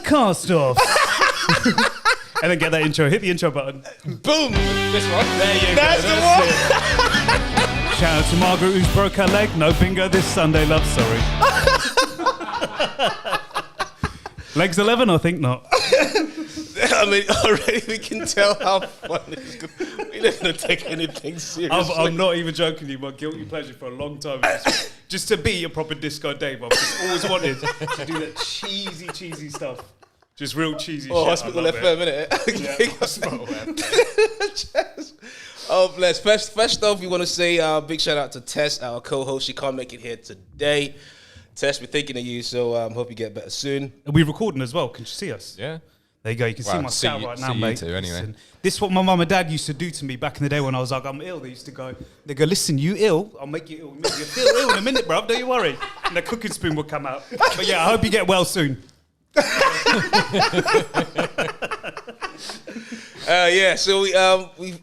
CastOffs. And then get that intro. Hit the intro button. Boom! This one. There you That's go. the one. Shout out to Margaret who's broke her leg. No bingo this Sunday, love. Sorry. Legs 11? I think not. I mean, already we can tell how fun it's going to be. We're not going to take anything seriously. I'm not even joking you. My guilty pleasure for a long time is just to be a proper disco Dave. I've just always wanted to do that cheesy stuff. Just real cheesy shit. Hospital FM, innit? Yeah, Hospital FM. Oh, bless. First off, we want to say big shout out to Tess, our co-host. She can't make it here today. Tess, we're thinking of you, so hope you get better soon. Are we recording as well? Can you see us? Yeah. There you go. You can see my scout right now, mate. You too, anyway. Listen, this is what my mum and dad used to do to me back in the day when I was like, I'm ill. They used to go, listen, you ill? I'll make you ill. You'll feel ill in a minute, bruv. Don't you worry. And the cooking spoon will come out. But yeah, I hope you get well soon. Yeah, so we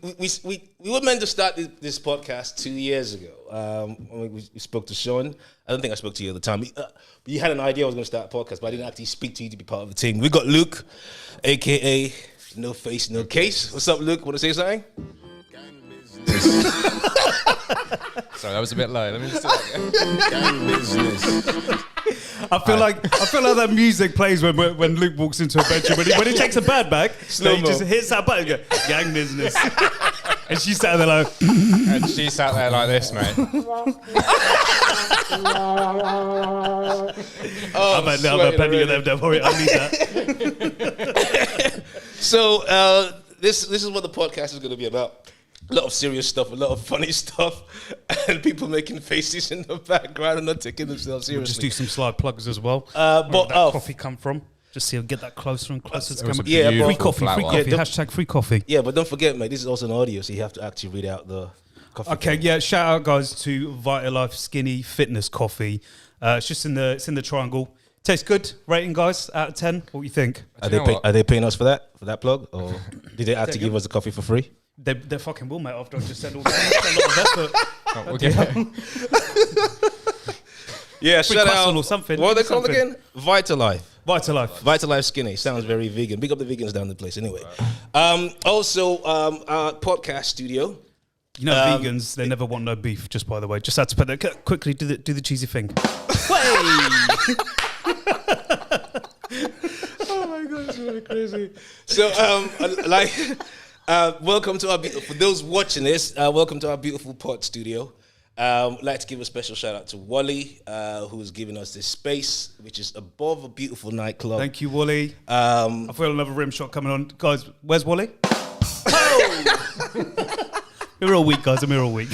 were meant to start this podcast 2 years ago. We spoke to Sean. I don't think I spoke to you at the time. You had an idea I was going to start a podcast, but I didn't actually speak to you to be part of the team. We got Luke, a.k.a. No Face, No Case. What's up, Luke? Want to say something? Sorry, that was a bit low. Let me just do that again. I feel like that music plays when Luke walks into a bedroom. When he takes a bag back, so he just hits that button and goes, gang business. And she sat there like... And she sat there like this, mate. I'm a penny of them, don't worry, I need that. So this is what the podcast is going to be about. A lot of serious stuff, a lot of funny stuff, and people making faces in the background and not taking themselves seriously. We'll just do some slide plugs as well. But where that coffee come from? Just see, get that closer and closer to coming. Yeah, free coffee. Yeah, Hashtag free coffee. Yeah, but don't forget, mate, this is also an audio, so you have to actually read out the coffee. Okay, yeah. Shout out, guys, to Vitalife Skinny Fitness Coffee. It's just in the triangle. Tastes good. Rating, guys, out of 10. What do you think? Are they paying us for that plug, or did they actually give us the coffee for free? They fucking will, mate. After I just said all that, a lot of effort. Yeah, shout out or something. What are they called again? Vitalife. Vitalife Skinny. Sounds very vegan. Big up the vegans down the place. Anyway, also our podcast studio. You know, vegans, they never want no beef. Just by the way, just had to put that quickly. Do the cheesy thing. Oh my god, it's really crazy. So, welcome to for those watching this, welcome to our beautiful pod studio. I'd like to give a special shout out to Wally, who's giving us this space, which is above a beautiful nightclub.'t you, Wally. I feel another rim shot coming on. Guys, where's Wally? Oh! We're all weak, guys. I'm here all week.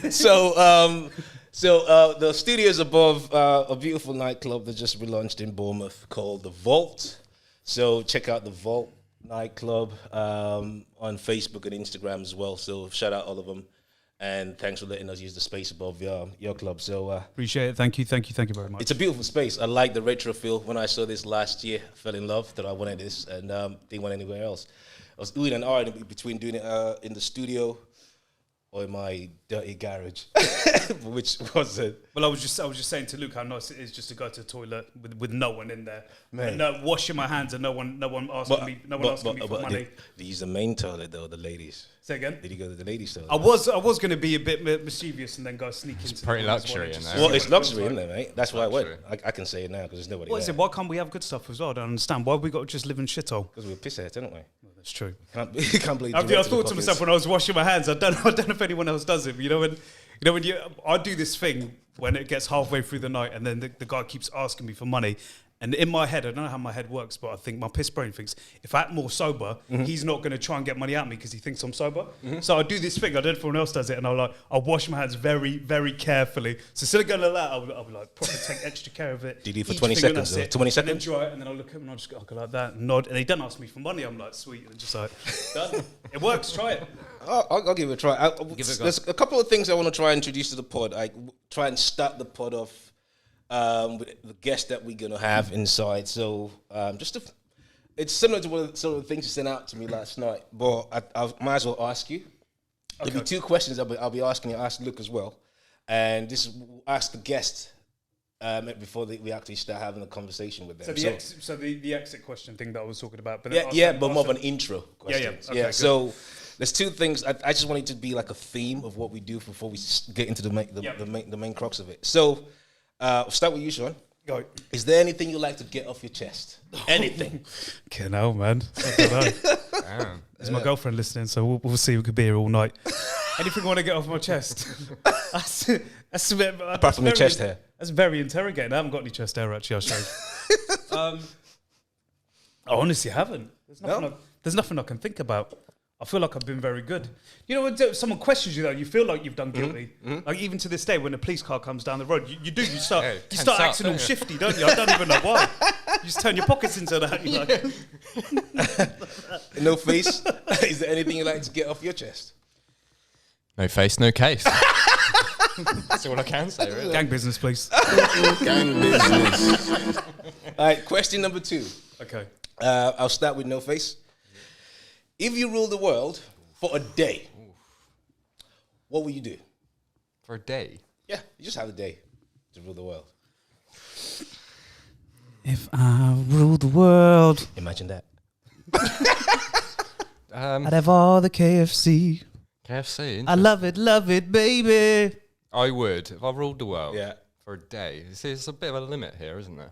So the studio is above a beautiful nightclub that just relaunched in Bournemouth called The Vault. So check out The Vault nightclub on Facebook and Instagram as well. So shout out all of them. And thanks for letting us use the space above your club. So appreciate it. Thank you very much. It's a beautiful space. I like the retro feel. When I saw this last year, I fell in love that I wanted this and didn't want anywhere else. I was doing an hour between doing it in the studio or in my dirty garage, which wasn't. Well, I was just saying to Luke how nice it is just to go to the toilet with no one in there, and washing my hands and no one asking me for money. They use the main toilet though, the ladies. Say again? Did you go to the ladies toilet? I was going to be a bit mischievous and then go sneak into. It's pretty luxury in there. Well, it's luxury, isn't it, mate? That's why I went. I can say it now because there's nobody. What is it? Why can't we have good stuff as well? I don't understand. Why have we got to just live in shithole? Because we're pissheads, aren't we? Well, that's true. You can't believe. I thought to myself when I was washing my hands, I don't know if anyone else does it. But when I do this thing when it gets halfway through the night and then the guy keeps asking me for money. And in my head, I don't know how my head works, but I think my piss brain thinks if I act more sober, he's not going to try and get money out of me because he thinks I'm sober. So I do this thing. I don't know if everyone else does it, and I'll wash my hands very, very carefully. So instead of going like that, I'll be like proper take extra care of it. Do you do it for 20 seconds? 20 seconds? And then dry it, and then I'll look at him and I'll just go like that, and nod. And they don't ask me for money. I'm like sweet, and just like done. It works. Try it. I'll give it a try. There's a couple of things I want to try and introduce to the pod. I try and start the pod off with the guest that we're gonna have inside. So it's similar to some of the things you sent out to me last night, but I might as well ask you. Okay. There'll be two questions I'll be asking you. Ask Luke as well, and this is ask the guest before we actually start having a conversation with them. So the exit question thing that I was talking about. But but more of an intro question. Okay, good. So there's two things. I just wanted to be like a theme of what we do before we get into the main crux of it. So I'll start with you, Sean. Go. Is there anything you like to get off your chest? Anything? Okay, no, man. I don't know. There's my girlfriend listening, so we'll see. We could be here all night. Anything I want to get off my chest? That's a bit. Apart from your chest hair. That's very interrogating. I haven't got any chest hair, actually. I'll show you. I honestly haven't. There's nothing I can think about. I feel like I've been very good. You know, when someone questions you, though, you feel like you've done guilty. Like, even to this day, when a police car comes down the road, you start acting all shifty, don't you? I don't even know why. You just turn your pockets into that. You're like, No face. Is there anything you like to get off your chest? No face, no case. That's all I can say, really. gang business, please. Gang business. All right, question number 2. Okay. I'll start with no face. If you rule the world for a day, what will you do? For a day? Yeah, you just have a day to rule the world. If I ruled the world, Imagine that. I'd have all the KFC. KFC? I love it, baby. I would, if I ruled the world Yeah. for a day. See, it's a bit of a limit here, isn't there?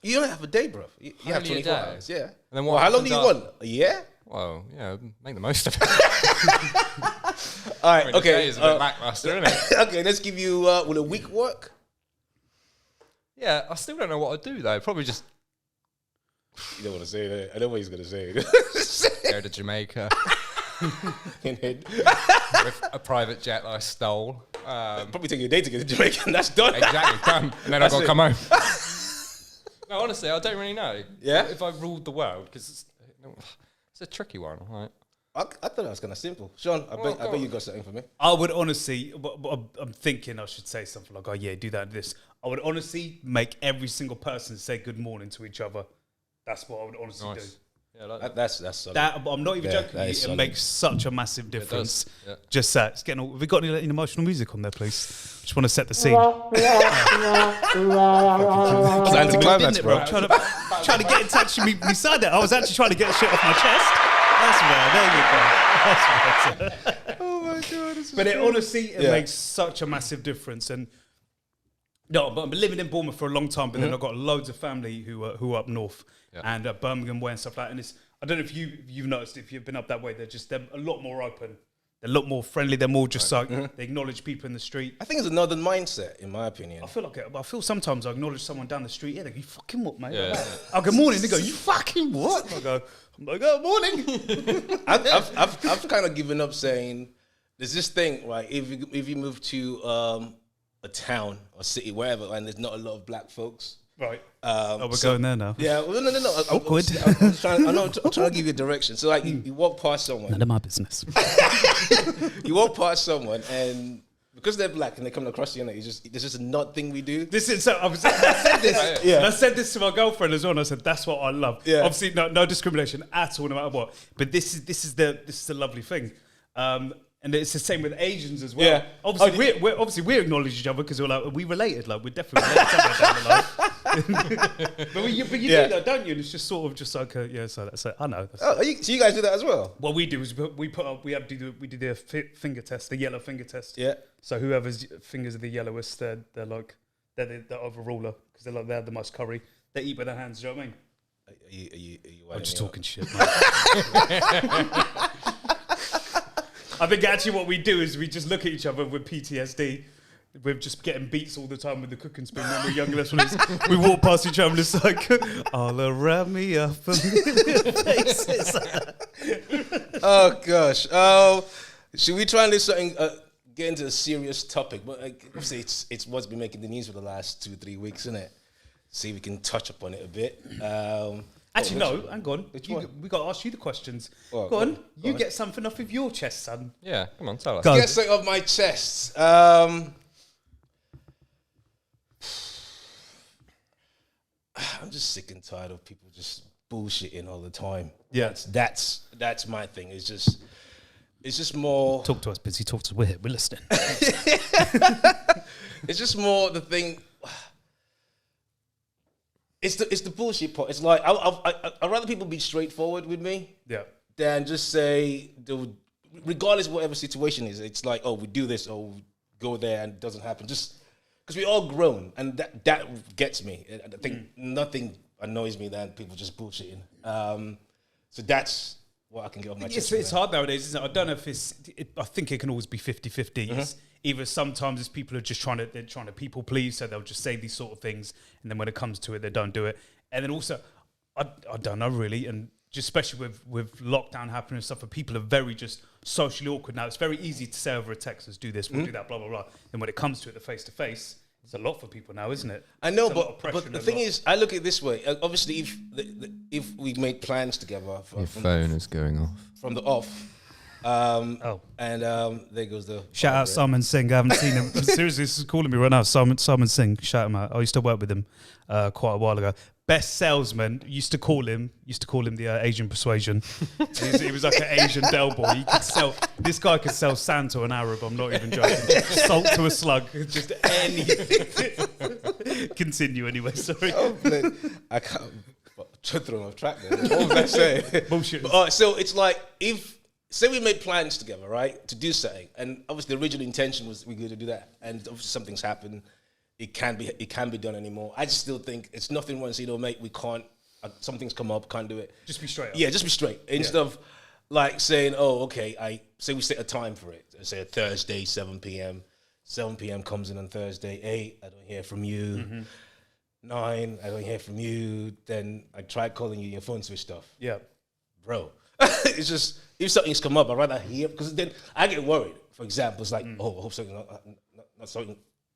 You don't have a day, bro. You have Only a 24 day. hours. Yeah. And then Well, how long do you happens want? A year? Well, yeah, make the most of it. All right, I mean, a day okay. is a bit lackluster, isn't it? Okay, let's give you, will a week work? Yeah, I still don't know what I'd do, though. Probably just You don't want to say that. I know what he's going to say. go to Jamaica And then with a private jet that I stole. probably take you a day to get to Jamaica and that's done. Exactly, done. And then I've got to it. come home. No, honestly, I don't really know. Yeah? If I ruled the world, because it's a tricky one, right? I thought that was kind of simple. Sean, I bet you got something for me. I would honestly, I'm thinking I should say something like, oh yeah, do that and this. I would honestly make every single person say good morning to each other. That's what I would honestly do. Yeah, like that. That's solid. That, I'm not even Yeah, joking. that is It solid. makes such a massive difference. Yeah. Just that. It's getting. Have we got any emotional music on there, please? Just want to set the scene. It's anticlimax, bro. I'm trying to get in touch with me beside that. I was actually trying to get shit off my chest. That's right. There you go. That's right. Oh my God. But it honestly, it Yeah. makes such a massive difference. And no, but I've been living in Bournemouth for a long time. But then I've got loads of family who are up north and Birmingham way and stuff like that. And it's, I don't know if you've noticed, if you've been up that way, they're a lot more open. They're a lot more friendly. They're more just like they acknowledge people in the street. I think it's another mindset, in my opinion. I feel sometimes I acknowledge someone down the street. Yeah, they go, "You fucking what, mate?" Yeah. I'll go, "Morning." They go, "You fucking what?" I'm like, "Oh, morning." I've kind of given up saying there's this thing, right? If you move to a town or city, wherever, and there's not a lot of black folks. Right. We're going there now. Yeah, well, no. Awkward. I'm trying to give you a direction. So, like, you walk past someone. None of my business. You walk past someone, and because they're black and they come across you, there's just a nod thing we do. This is so. I said this. Yeah. And I said this to my girlfriend as well. And I said that's what I love. Yeah. Obviously, no discrimination at all, no matter what. But this is the lovely thing. And it's the same with Asians as well. Yeah. Obviously, we acknowledge each other because we related. Like we're definitely related somewhere down the line. but you do that, don't you? And it's just sort of just like so that's it. I know. That's Oh, so you guys do that as well? what we do is we do the finger test, the yellow finger test. Yeah. So whoever's fingers are the yellowest, they're the overruler because they have the most curry. They eat with their hands. Do you know what I mean? Are you I'm just winding me talking shit. I think actually what we do is we just look at each other with PTSD. We're just getting beats all the time with the cooking spoon when we're younger. That's what it is. We walk past each other and it's like, all around me up faces. up? Oh gosh. Should we try and do something? Get into a serious topic, but obviously it's what's been making the news for the last 2-3 weeks, isn't it? See if we can touch upon it a bit. Actually, no, hang on. one? We got to ask you the questions. Oh, go on. go You on. get something off of your chest, son. Yeah, come on, tell us. Go. Get something off my chest. I'm just sick and tired of people just bullshitting all the time. Yeah. That's my thing. It's just more. Talk to us, Busy. Talk to us. We're here. We're listening. It's just more the thing. it's the bullshit part. It's like I'd rather people be straightforward with me Yeah. than just say, regardless of whatever situation is, it's like, oh, we do this, or we go there, and it doesn't happen. Just because we all grown, and that gets me. I think nothing annoys me than people just bullshitting. So that's what I can get off my chest. It's hard nowadays, isn't it? I don't know if I think it can always be 50-50. Either sometimes it's people are just trying to people please, so they'll just say these sort of things, and then when it comes to it, they don't do it. And then also, I don't know really, and just especially with lockdown happening and stuff, where people are very just socially awkward now. It's very easy to say over a text, let's do this, we'll do that, blah, blah, blah. And when it comes to it, the face-to-face, it's a lot for people now, isn't it? I know, but the thing is, I look at it this way. Obviously, if we made plans together... Your phone is going off. From the off... And there goes the... Shout out Simon Singh. I haven't seen him. Seriously, this is calling me right now. Simon Singh, shout him out. I used to work with him quite a while ago. Best salesman. Used to call him the Asian persuasion. He was like an Asian Del Boy. He could sell. This guy could sell sand to an Arab. I'm not even joking. Salt to a slug. Just anything. Continue anyway. Sorry. I can't. Throw off track there. What was I saying? Bullshit. So it's like say we made plans together, right, to do something, and obviously the original intention was we're going to do that, and obviously something's happened. It can be done anymore. I just still think it's nothing wrong. So, mate, we can't. Something's come up, can't do it. Just be straight up. Yeah, just be straight. Instead of like saying, oh, okay, say we set a time for it. Say a Thursday, 7 p.m. 7 p.m. comes in on Thursday. 8, I don't hear from you. 9, I don't hear from you. Then I try calling you, your phone switched off. Yeah, bro. It's just if something's come up, I'd rather hear, because then I get worried. For example, it's like, oh, I hope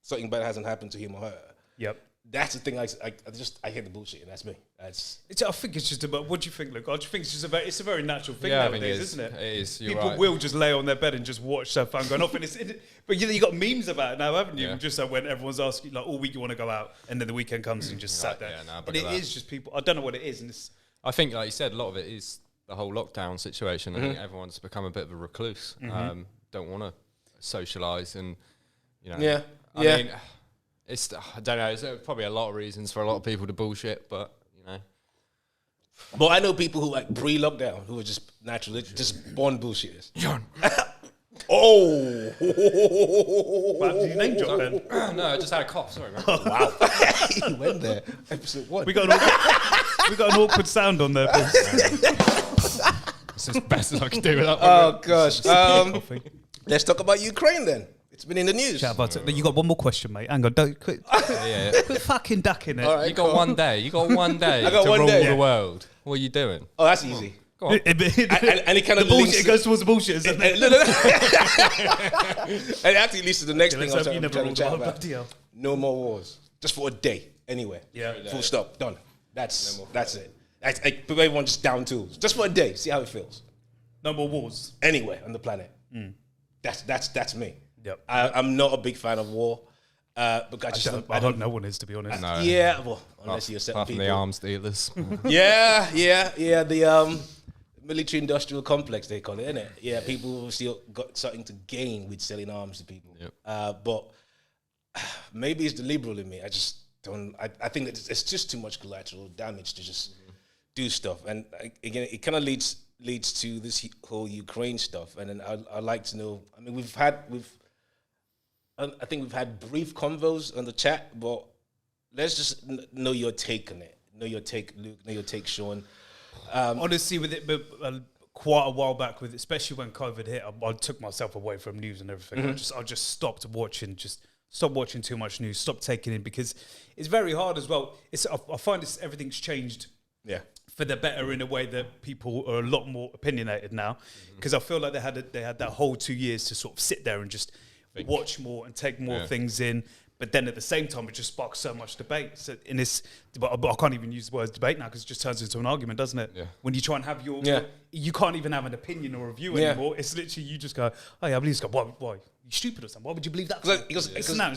something bad hasn't happened to him or her. Yep. That's the thing. I hate the bullshit, and that's me. I think it's just about. What do you think, Luke? I just think it's a very natural thing Yeah, nowadays, I think isn't it? It is. People will just lay on their bed and just watch their phone going off, but you got memes about it now, haven't you? Yeah. Just like when everyone's asking, like all week you want to go out, and then the weekend comes and you just sat there. Yeah, no, and it is just people. I don't know what it is, and it's. I think, like you said, a lot of it is the whole lockdown situation. I think everyone's become a bit of a recluse. Don't want to socialise, and I mean, I don't know. There's probably a lot of reasons for a lot of people to bullshit, but But I know people who like pre-lockdown who were just naturally just born bullshitters. John. Oh. Wow, did you name drop then? No, I just had a cough. Sorry, man. Wow. He went there. Episode 1. We got an awkward sound on there. It's as best as I can do with that one. Oh gosh. Let's talk about Ukraine then. It's been in the news. You got one more question, mate. Hang on, don't quit. Quit fucking ducking it. All right, You got one day. You got one day I got to one rule day. the world. What are you doing? Oh, that's easy. Go on. And it kind of Bullshit. It goes towards the bullshit, isn't it? No. And it actually leads to the next thing I was You never trying to ruled chat the about. bloody hell. No more wars. Just for a day, anywhere. Yeah. Full stop. Done. That's it. I put everyone just down tools. Just for a day. See how it feels. No more wars. Anywhere on the planet. That's me. Yep. I'm not a big fan of war. But I don't know what it is, to be honest. No. Yeah, well, unless you're certain Apart from people. the arms dealers. Yeah. The military-industrial complex, they call it, innit? Yeah, people still got something to gain with selling arms to people. Yep. But maybe it's the liberal in me. I just don't. I think it's just too much collateral damage to just do stuff. And again, it kind of leads to this whole Ukraine stuff. And then I'd like to know. I mean, I think we've had brief convos on the chat, but let's just know your take on it. Know your take, Luke. Know your take, Sean. Honestly, with it, quite a while back, with especially when COVID hit, I took myself away from news and everything. I just stopped watching. Just stopped watching too much news. Stopped taking in, because it's very hard as well. I find everything's changed. Yeah. For the better, in a way that people are a lot more opinionated now, because I feel like they had that whole 2 years to sort of sit there and just watch more and take more things in. But then at the same time, it just sparks so much debate. So but I can't even use the word debate now, because it just turns into an argument, doesn't it? Yeah. When you try and have you can't even have an opinion or a view anymore. It's literally you just go, oh yeah, I believe this guy. Why? You stupid or something? Why would you believe that? Because everyone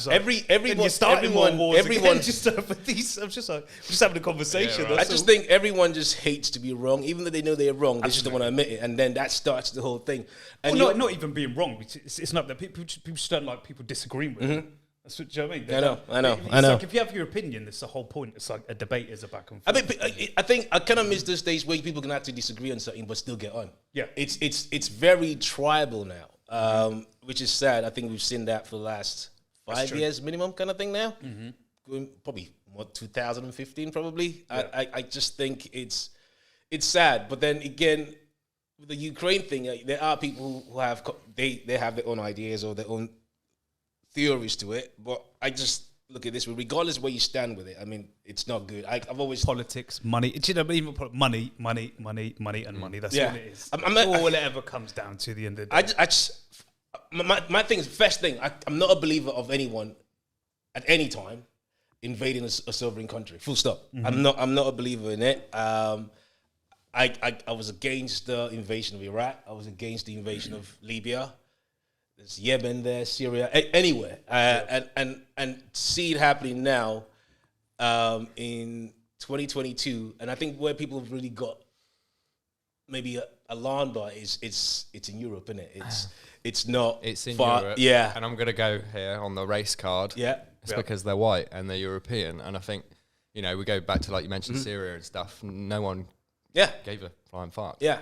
just for these. I'm just like, we're just having a conversation. I just think everyone just hates to be wrong, even though they know they're wrong. They just don't want to admit it, and then that starts the whole thing. And not even being wrong. It's not that people just don't like people disagreeing with them. That's what, do you know what I mean? I know. It's like if you have your opinion, that's the whole point. It's like a debate is a back and forth. I think I kind of miss those days where people can actually disagree on something but still get on. Yeah. It's very tribal now, which is sad. I think we've seen that for the last 5 years minimum kind of thing now. Going probably 2015 probably. Yeah. I just think it's sad. But then again, with the Ukraine thing, there are people who have they have their own ideas or their own theories to it. But I just look at this, regardless of where you stand with it. I mean, it's not good. I've always politics, money. You know, even money, and money. That's all it is. All it ever comes down to the end of the day. My thing is, first thing, I'm not a believer of anyone at any time invading a sovereign country. Full stop. I'm not a believer in it. I was against the invasion of Iraq. I was against the invasion of Libya. There's Yemen there, Syria, anywhere. And see it happening now in 2022. And I think where people have really got maybe alarmed by it's in Europe, isn't it? It's not. It's in far, Europe. Yeah. And I'm going to go here on the race card. Yeah. It's because they're white and they're European. And I think, we go back to, like you mentioned, Syria and stuff. No one gave a flying fuck. Yeah.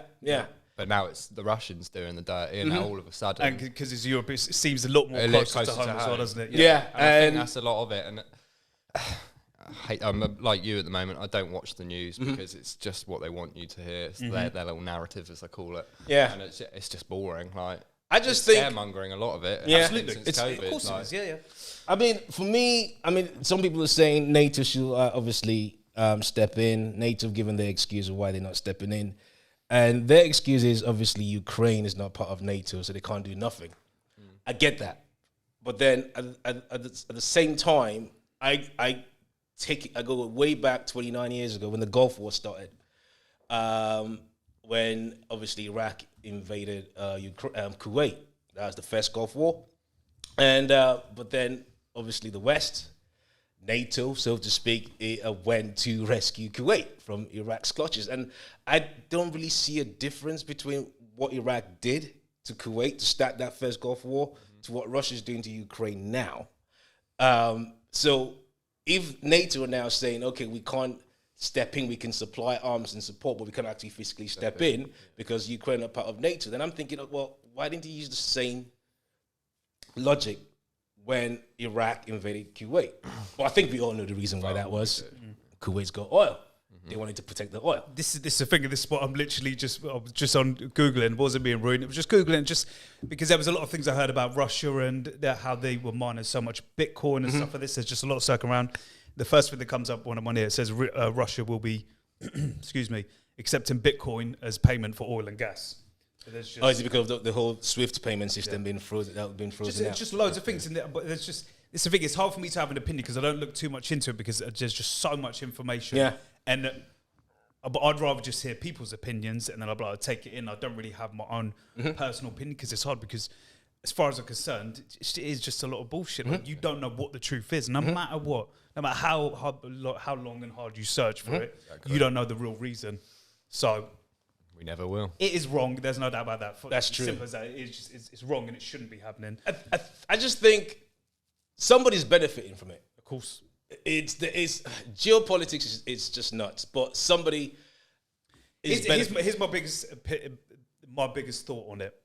But now it's the Russians doing the dirty, and now all of a sudden, and because it's Europe, it seems a lot more closer to home as well, doesn't it? Yeah, and I think that's a lot of it. And I'm like you at the moment. I don't watch the news because it's just what they want you to hear. It's their little narrative, as I call it. Yeah, and it's just boring. Like I just think scaremongering a lot of it. Yeah, absolutely. Since COVID, of course it is. Yeah. I mean, for me, some people are saying NATO should obviously step in. NATO have given their excuse of why they're not stepping in. And their excuse is obviously Ukraine is not part of NATO, so they can't do nothing. I get that. But then at the same time, I go way back 29 years ago when the Gulf War started, when obviously Iraq invaded Kuwait. That was the first Gulf War. And but then obviously the West, NATO, so to speak, went to rescue Kuwait from Iraq's clutches. And I don't really see a difference between what Iraq did to Kuwait to start that first Gulf War to what Russia's doing to Ukraine now. So if NATO are now saying, okay, we can't step in, we can supply arms and support, but we can't actually physically step in because Ukraine are part of NATO, then I'm thinking, well, why didn't you use the same logic when Iraq invaded Kuwait? Well, I think we all know the reason why that was. Kuwait's got oil. They wanted to protect the oil. This is the thing. At this spot, I'm literally just on Googling. Wasn't being ruined. It was just Googling, just because there was a lot of things I heard about Russia and how they were mining so much Bitcoin and stuff like this. There's just a lot of circling around. The first thing that comes up when I'm on here, it says Russia will be, accepting Bitcoin as payment for oil and gas. Is it because of the whole SWIFT payment system being frozen? That been frozen out. Just loads of things in there, but there's just it's the thing. It's hard for me to have an opinion because I don't look too much into it because there's just so much information. Yeah, and but I'd rather just hear people's opinions and then I'll take it in. I don't really have my own personal opinion because it's hard because, as far as I'm concerned, it is just a lot of bullshit. Like, you don't know what the truth is, no matter what, no matter how long and hard you search for it, you don't know the real reason. So. We never will. It is wrong. There's no doubt about that. That's true. Simple as that. It's wrong and it shouldn't be happening. I just think somebody's benefiting from it. Of course. It's geopolitics. It's just nuts. But somebody is. Here's my biggest thought on it.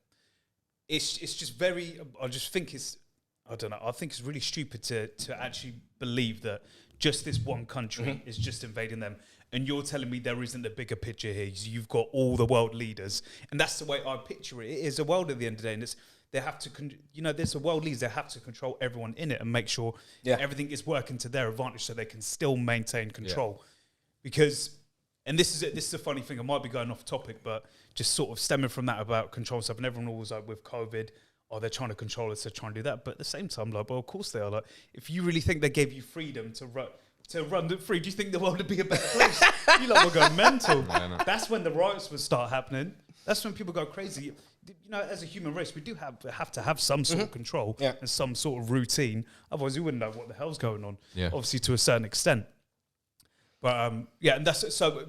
It's just very. I just think it's. I don't know. I think it's really stupid to actually believe that just this one country is just invading them. And you're telling me there isn't a bigger picture here. You've got all the world leaders. And that's the way I picture it. It is a world at the end of the day. And they have to, there's a world leaders. They have to control everyone in it and make sure everything is working to their advantage so they can still maintain control. Because, and this is a funny thing. I might be going off topic, but just sort of stemming from that about control stuff. And everyone always like with COVID, they're trying to control us, they're trying to do that. But at the same time, like, well, of course they are. Like, if you really think they gave you freedom to run it free, do you think the world would be a better place? You lot were going mental. Yeah, that's when the riots would start happening. That's when people go crazy. As a human race, we do have to have some sort of control and some sort of routine. Otherwise, we wouldn't know what the hell's going on. Yeah. Obviously, to a certain extent. But and that's so.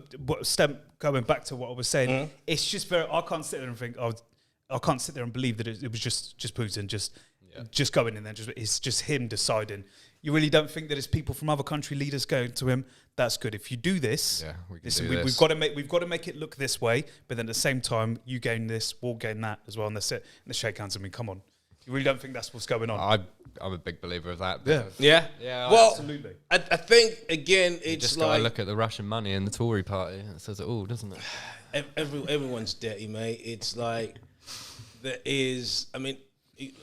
Going back to what I was saying, it's just very. I can't sit there and think. I can't sit there and believe that it was just Putin. just going in there. It's just him deciding. You really don't think that it's people from other country leaders going to him? That's good. If you do this, we've got to make it look this way. But then at the same time, you gain this, we'll gain that as well. And that's it. And the shake hands. I mean, come on. You really don't think that's what's going on? I'm a big believer of that. Yeah. Well, absolutely. I think again, it's just like gotta look at the Russian money in the Tory party. It says it all, doesn't it? Everyone's dirty, mate. It's like there is. I mean,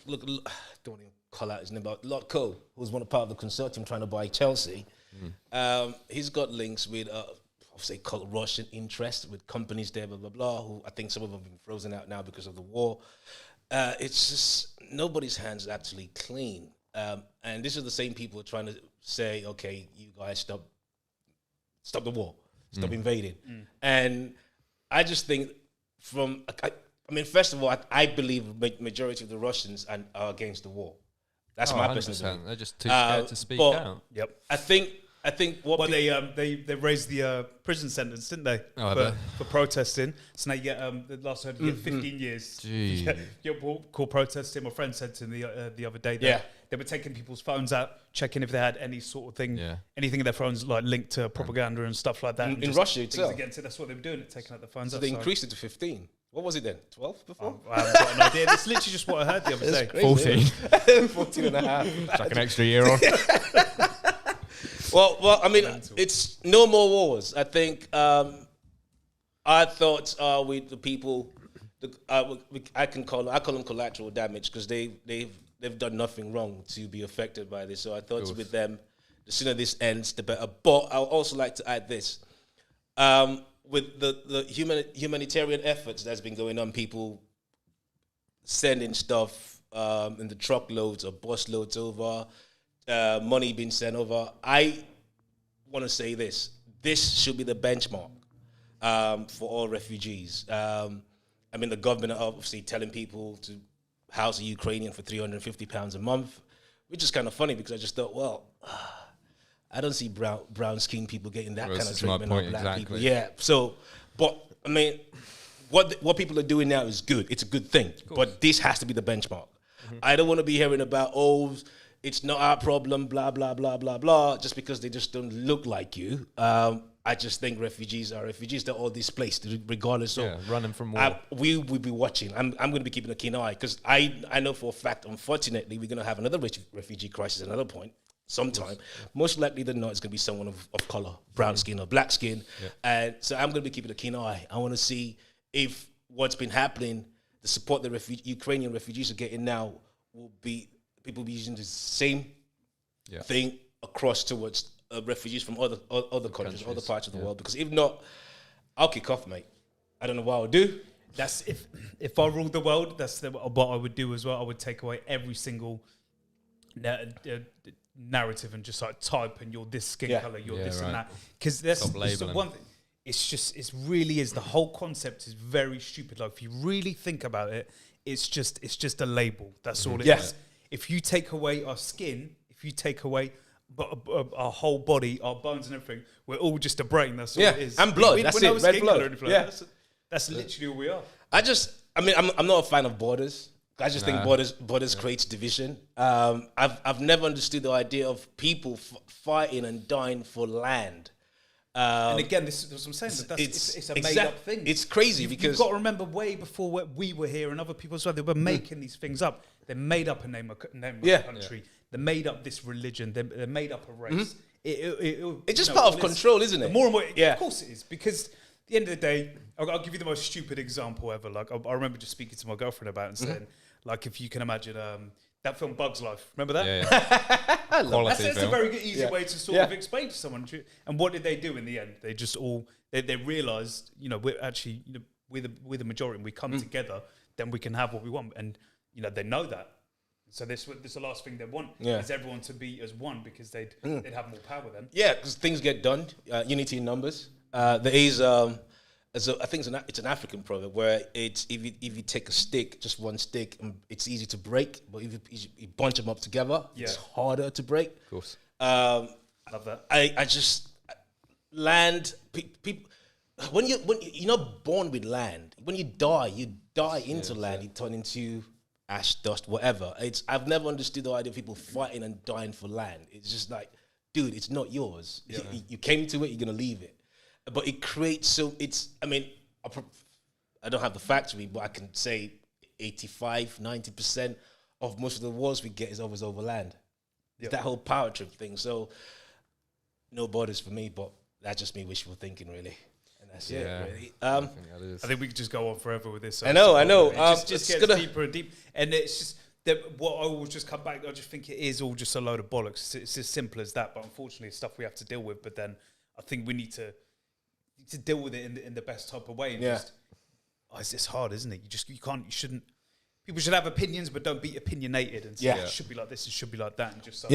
look. Don't want to call out his name, but Lot Cole, who's one part of the consortium trying to buy Chelsea. He's got links with, say, called Russian interest with companies there, blah blah blah. Who I think some of them have been frozen out now because of the war. It's just nobody's hands are actually clean, and this is the same people trying to say, okay, you guys stop the war, stop invading, and I just think I mean, first of all, I believe majority of the Russians are against the war. That's my personal belief. They're just too scared to speak out. Yep. I think what they raised the prison sentence, didn't they? For protesting. So now you get the last time you get 15 years. You get called protesting. My friend said to me the other day that they were taking people's phones out, checking if they had any sort of thing, anything in their phones like linked to propaganda and stuff like that. In Russia itself. That's what they were doing, taking out the phones. So they increased it to 15. What was it then? 12 before? I haven't got an idea. That's literally just what I heard the other day. Crazy, 14. 14 and a half. It's like an extra year on. Well, I mean, it's no more wars. I think our thoughts are with the people. I call them collateral damage because they've done nothing wrong to be affected by this. So our thoughts with them. The sooner this ends, the better. But I would also like to add this. With the humanitarian efforts that's been going on, people sending stuff in the truckloads or bus loads over, money being sent over. I want to say this. This should be the benchmark for all refugees. I mean, the government are obviously telling people to house a Ukrainian for £350 a month, which is kind of funny because I just thought, well, I don't see brown skinned people getting that kind of treatment of black people. Yeah. So, but I mean, what people are doing now is good. It's a good thing. But this has to be the benchmark. I don't want to be hearing about, it's not our problem, blah, blah, blah, blah, blah, just because they just don't look like you. I just think refugees are refugees. They're all displaced, regardless of... running from war. We will be watching. I'm going to be keeping a keen eye because I know for a fact, unfortunately, we're going to have another refugee crisis at another point. Sometime, most likely than not, it's going to be someone of color, brown skin or black skin, and so I'm going to be keeping a keen eye. I want to see if what's been happening, the support the Ukrainian refugees are getting now, will be people be using the same thing across towards refugees from other countries, other parts of the world. Because if not, I'll kick off, mate. I don't know what I'll do. That's if I ruled the world, that's what I would do as well. I would take away every single narrative and just like type and you're this skin color, you're this and that, because that's the one thing. It really is, the whole concept is very stupid. Like if you really think about it, it's just a label. That's all it is. If you take away our skin, if you take away our whole body, our bones and everything, we're all just a brain. That's all it is. And blood. That's it. Red blood. That's literally all we are. I'm not a fan of borders. I just think borders creates division. I've never understood the idea of people fighting and dying for land. And again, this is what I'm saying. It's a made-up thing. It's crazy because you've got to remember, way before we were here and other people as well, they were making these things up. They made up a name of a country. They made up this religion. They made up a race. It's just part of control, isn't it? More and more, of course it is, because. At the end of the day, I'll give you the most stupid example ever. Like I remember just speaking to my girlfriend about it and saying, like, if you can imagine that film Bug's Life. Remember that? Yeah. That's a very good, easy way to sort of explain to someone. And what did they do in the end? They just they realised, we're actually, we're the majority, and we come together, then we can have what we want. And they know that. So this is the last thing they want is everyone to be as one, because they'd have more power then. Yeah, because things get done. Unity in numbers. There is, I think it's an African proverb where it's if you take a stick, just one stick, it's easy to break. But if you bunch them up together, it's harder to break. Of course. Love that. I just land people. When you're not born with land, when you die into land. You turn into ash, dust, whatever. I've never understood the idea of people fighting and dying for land. It's just like, dude, it's not yours. Yeah. You came to it, you're gonna leave it. But it creates I don't have the facts with me, but I can say 85, 90% of most of the wars we get is always over land. It's that whole power trip thing. So no borders for me, but that's just me wishful thinking, really. And that's it, really. I think we could just go on forever with this. I know. It just gets deeper and deeper. And it's just what I will just come back. I just think it is all just a load of bollocks. It's as simple as that. But unfortunately, it's stuff we have to deal with. But then I think we need to deal with it in the best type of way. And it's hard, isn't it? You shouldn't. People should have opinions, but don't be opinionated and say it should be like this, it should be like that, and just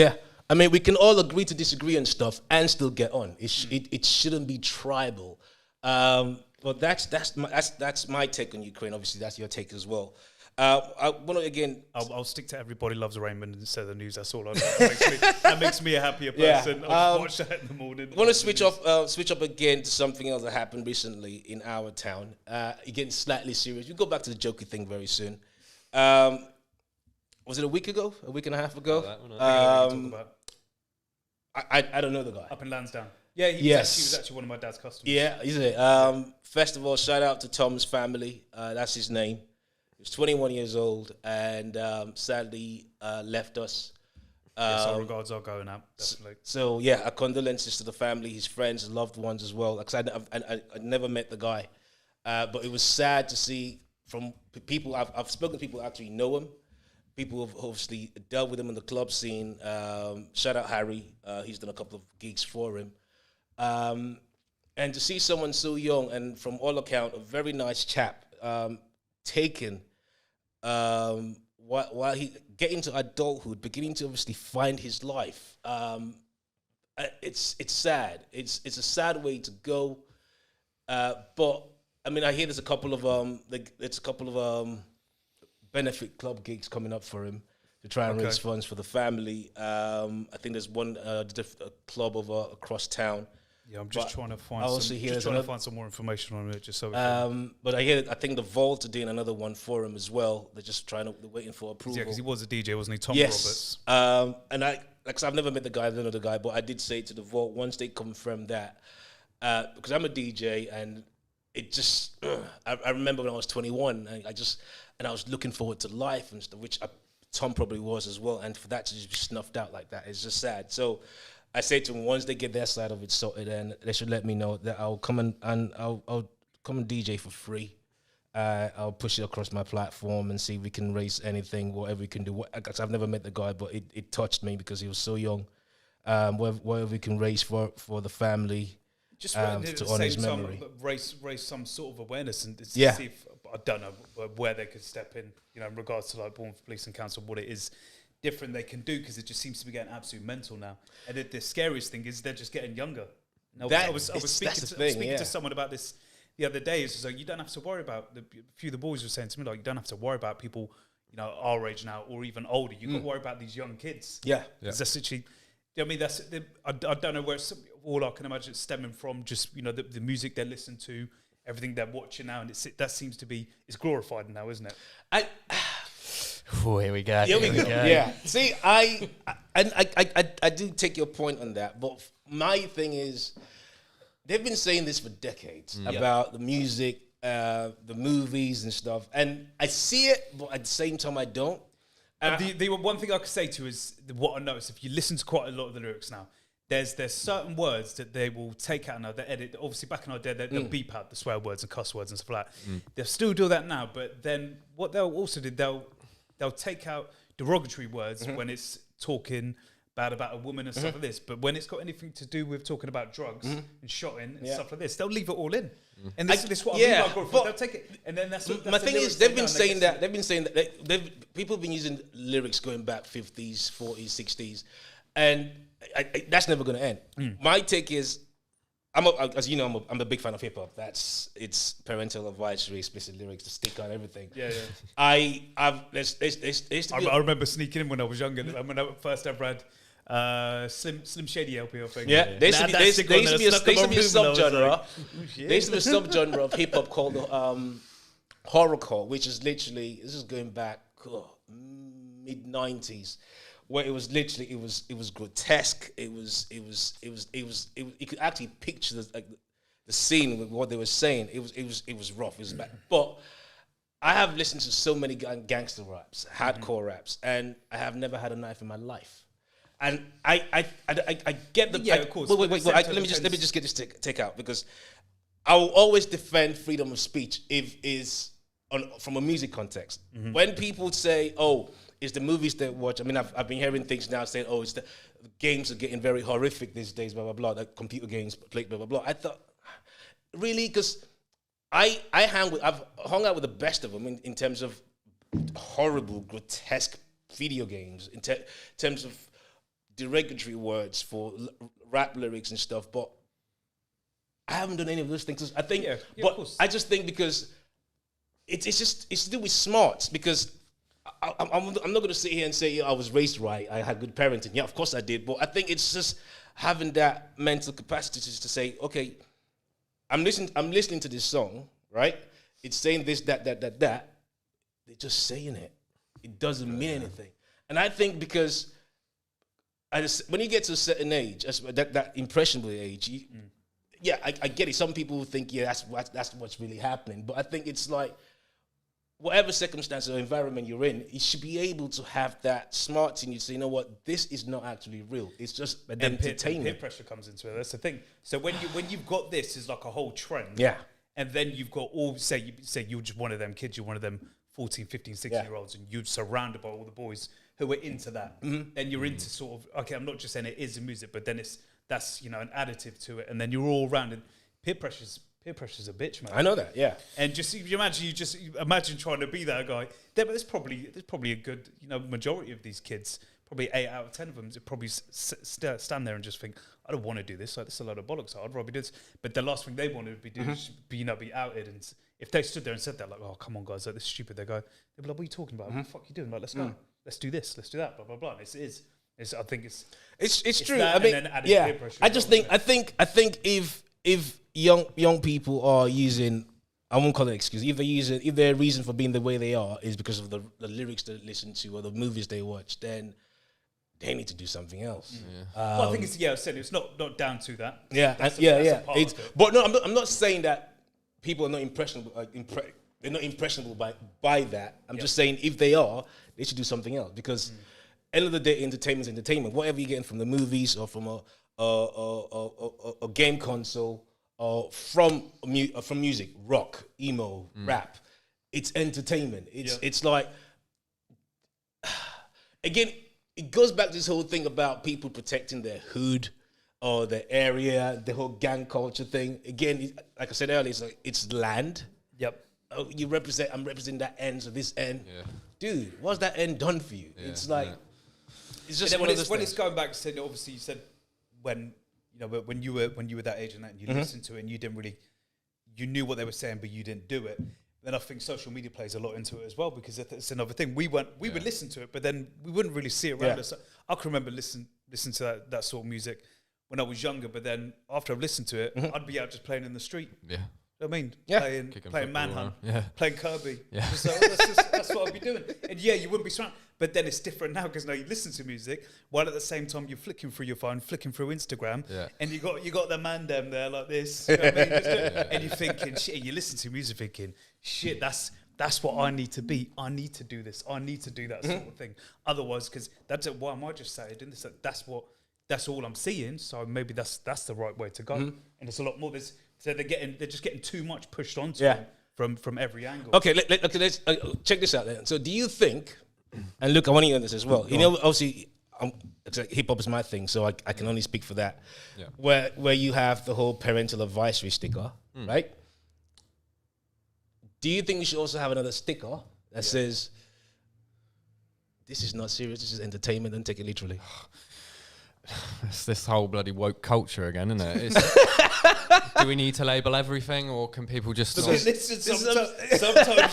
I mean, we can all agree to disagree on stuff and still get on. It shouldn't be tribal. But that's my take on Ukraine. Obviously, that's your take as well. I want to again. I'll stick to everybody loves Raymond instead of the news. That's all I know. That makes me a happier person. I'll watch that in the morning. I want to switch up again to something else that happened recently in our town. Again, slightly serious. We'll go back to the jokey thing very soon. Was it a week and a half ago? I don't know the guy. Up in Lansdowne. Yeah, he was actually one of my dad's customers. Yeah, isn't it? First of all, shout out to Tom's family. That's his name. He was 21 years old and sadly left us. Yes, our regards are going out, definitely. So yeah, our condolences to the family, his friends, loved ones as well. Because I never met the guy, but it was sad to see from people. I've spoken to people who actually know him. People have obviously dealt with him in the club scene. Shout out Harry. He's done a couple of gigs for him. And to see someone so young and from all account, a very nice chap, taken while he getting to adulthood, beginning to obviously find his life. It's sad. It's a sad way to go. But I mean, I hear there's a couple of benefit club gigs coming up for him to try and raise funds for the family. I think there's one club over across town. Yeah, I'm just trying to find some more information on it, just so. But I think the Vault are doing another one for him as well. They're waiting for approval. Yeah, because he was a DJ, wasn't he? Tom Roberts. And I've never met the guy, I don't know the guy, but I did say to the Vault once they confirmed that, because I'm a DJ and it just. I remember when I was 21, and I was looking forward to life and stuff, which Tom probably was as well, and for that to just be snuffed out like that, it's just sad. So I say to them, once they get their side of it sorted, then they should let me know that I'll come and I'll come and DJ for free. I'll push it across my platform and see if we can raise anything, whatever we can do. I've never met the guy, but it touched me because he was so young. Whatever we can raise for the family, just to honour his memory. Raise some sort of awareness and see if, I don't know where they could step in, in regards to like Bournemouth Police and Council, what it is different they can do, because it just seems to be getting absolute mental now. And the scariest thing is they're just getting younger. Now, I was speaking to someone about this the other day. It's just like, you don't have to worry about, a few of the boys were saying to me, like, you don't have to worry about people, our age now or even older. You've got to worry about these young kids. Yeah. That's literally, I don't know where all I can imagine it's stemming from, just, the music they listen to, everything they're watching now, and that seems to be, it's glorified now, isn't it? Here we go. Here we go. Yeah. See, I do take your point on that, but my thing is, they've been saying this for decades about the music, the movies and stuff, and I see it, but at the same time, I don't. The one thing I could say to you is what I noticed, if you listen to quite a lot of the lyrics now, there's certain words that they will take out now, they edit. Obviously, back in our day, they'll beep out the swear words and cuss words and stuff like that. They'll still do that now, but then what they'll also do, they'll take out derogatory words when it's talking bad about a woman and stuff like this. But when it's got anything to do with talking about drugs and shotting and stuff like this, they'll leave it all in. And this is what I mean by glorified. They'll take it, and then that's my thing is, they've been saying that. They've been saying that. People have been using lyrics going back 50s, 40s, 60s, and that's never going to end. My take is, as you know, I'm a big fan of hip hop. It's parental advisory, explicit lyrics, the sticker and everything. Yeah. I remember sneaking in when I was younger. When I first ever had Slim Shady LP, I think. Yeah, there used to be a subgenre. There used to be a subgenre of hip hop called horrorcore, which is literally, this is going back mid 90s, where it was literally it was grotesque. You could actually picture the scene with what they were saying. It was rough. It was bad. But I have listened to so many gangster raps, hardcore raps, and I have never had a knife in my life. And I get the of course. Wait, let me just get this take out, because I will always defend freedom of speech from a music context. When people say, "Oh, it's the movies they watch," I mean, I've been hearing things now saying, "Oh, it's the games are getting very horrific these days," blah blah blah. Like computer games, blah blah blah. I thought, really, because I've hung out with the best of them in terms of horrible, grotesque video games, in terms of derogatory words for rap lyrics and stuff, but I haven't done any of those things. I think, but I just think because it's to do with smarts. Because I'm not going to sit here and say I was raised right, I had good parenting. Yeah, of course I did, but I think it's just having that mental capacity to say, okay, I'm listening to this song, right? It's saying this, that. They're just saying it. It doesn't mean anything. And I think because when you get to a certain age, that impressionable age, I get it. Some people think, that's what's really happening. But I think it's like, whatever circumstance or environment you're in, you should be able to have that smarts in you to say, you know what, this is not actually real. It's just entertainment. Peer pressure comes into it. That's the thing. So when you've got this is like a whole trend. Yeah. And then you've got say you're just one of them kids, you're one of them 14, 15, 16-year-olds, and you're surrounded by all the boys who are into that. And you're into sort of, okay, I'm not just saying it is a music, but then that's an additive to it. And then you're all around, and peer pressure's a bitch, man. I know that, yeah. And you imagine trying to be that guy. There's probably a good majority of these kids, probably 8 out of 10 of them, probably stand there and just think, I don't want to do this. Like, this is a load of bollocks. I'd rather do this. But the last thing they want to be doing is be outed. And if they stood there and said that, like, oh, come on, guys, like, this is stupid, they'd be like, what are you talking about? What the fuck are you doing? Like, let's go. Let's do this. Let's do that. Blah blah blah. I think it's true. I mean, yeah. I think if young people are using, I won't call it excuse, if their reason for being the way they are is because of the lyrics they listen to or the movies they watch, then they need to do something else. Well, I think it's not down to that. Yeah, That's a part of it. But no, I'm not saying that people are not impressionable. They're not impressionable by that. I'm just saying if they are, they should do something else, because end of the day, entertainment is entertainment. Whatever you're getting from the movies or from a game console or from music, rock, emo, rap, it's entertainment. It's like, again, it goes back to this whole thing about people protecting their hood or their area, the whole gang culture thing. Again, like I said earlier, it's land. Yep. Oh, I'm representing that end, so this end. Yeah. Dude, what's that end done for you? It's like, it's just when it's going back to, obviously you said when you were that age and you listened to it and you knew what they were saying, but you didn't do it. Then I think social media plays a lot into it as well, because it's another thing. We would listen to it, but then we wouldn't really see it around us. I can remember listening to that sort of music when I was younger, but then after I've listened to it, I'd be out just playing in the street. Yeah. You know what I mean? Playing Manhunt, playing Kirby. Yeah. So that's what I'd be doing. And you wouldn't be surrounded. But then it's different now, because now you listen to music while at the same time you're flicking through your phone, flicking through Instagram, and you got the man them there like this. You know what I mean? And you're thinking, shit, you listen to music thinking, shit, that's what I need to be. I need to do this. I need to do that sort of thing. Otherwise, because why am I just saying doing this? That's all I'm seeing. So maybe that's the right way to go. And it's a lot more. So they're just getting too much pushed onto them from every angle. Okay, let's check this out then. So do you think, and look, I want to hear this as well. Obviously, hip hop is my thing, so I can only speak for that. Yeah. Where you have the whole parental advisory sticker, right? Do you think we should also have another sticker that says, "This is not serious. This is entertainment. Don't take it literally." It's this whole bloody woke culture again, isn't it? Do we need to label everything, or can people just? Sometimes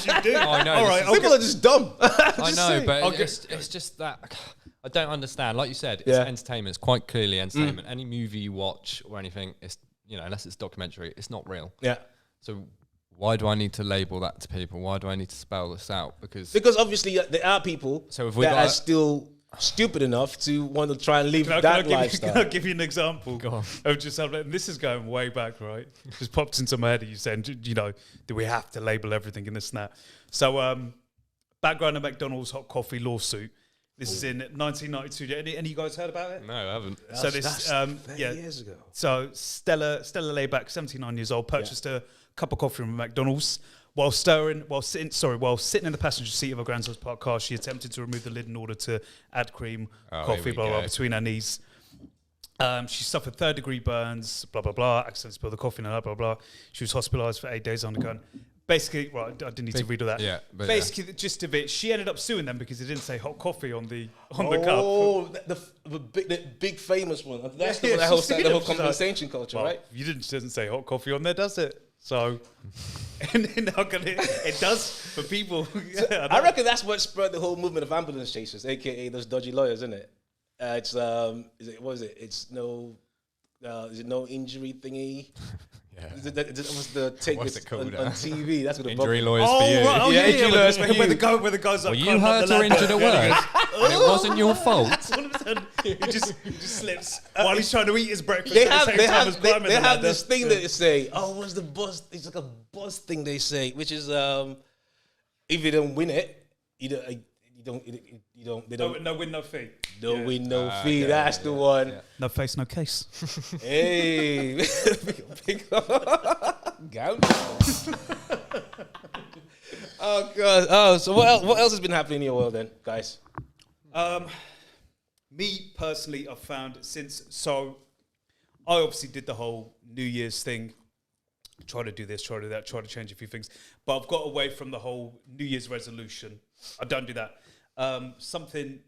you do. Oh, I know. All right, people are just dumb. I know, but it's just that I don't understand. Like you said, it's entertainment. It's quite clearly entertainment. Any movie you watch or anything, it's unless it's documentary, it's not real. Yeah. So why do I need to label that to people? Why do I need to spell this out? Because obviously there are people So if we that got are still stupid enough to want to try and live Can that I lifestyle. give you an example Go on. of just something? And this is going way back, right? Just popped into my head. You saying, you know, do we have to label everything in this and that? So, background of McDonald's hot coffee lawsuit. This is in 1992. Any of you guys heard about it? no, I haven't. So this, 30 yeah. years ago. So Stella Layback, 79 years old, purchased a cup of coffee from McDonald's while sitting in the passenger seat of her grandson's parked car. She attempted to remove the lid in order to add cream, coffee, blah, blah, between her knees. She suffered third-degree burns, blah, blah, blah, accidentally spilled the coffee in her, blah, blah. She was hospitalised for 8 days undergoing. Basically, right, I didn't need to read all that. Yeah, but basically, the gist of it, she ended up suing them because they didn't say hot coffee on the cup. Oh, the big famous one. That's the one that holds the whole compensation culture, Well, right? You doesn't say hot coffee on there, does it? So, and how can it does for people. I reckon that's what spurred the whole movement of ambulance chasers, aka those dodgy lawyers, isn't it? It's what is it? It's is it no injury thingy? Yeah. That was the take What's it called? on TV. That's what the Injury bubble- lawyers for you. Right, Yeah, injury lawyers for you. Where the guys Were you hurt or injured at work? And it wasn't your fault. All of a sudden, he just slips while he's trying to eat his breakfast. They at the same time as have climbing they the have ladder. this thing that they say. Oh, what's the buzz? It's like a buzz thing they say, which is if you don't win it, they don't No win, no fee. win no fee. That's the one. Yeah. No face, no case. Hey, oh god. Oh, so what else has been happening in your world then, guys? Me personally, I've found I obviously did the whole New Year's thing. Try to do this, try to do that, try to change a few things. But I've got away from the whole New Year's resolution. I don't do that. Something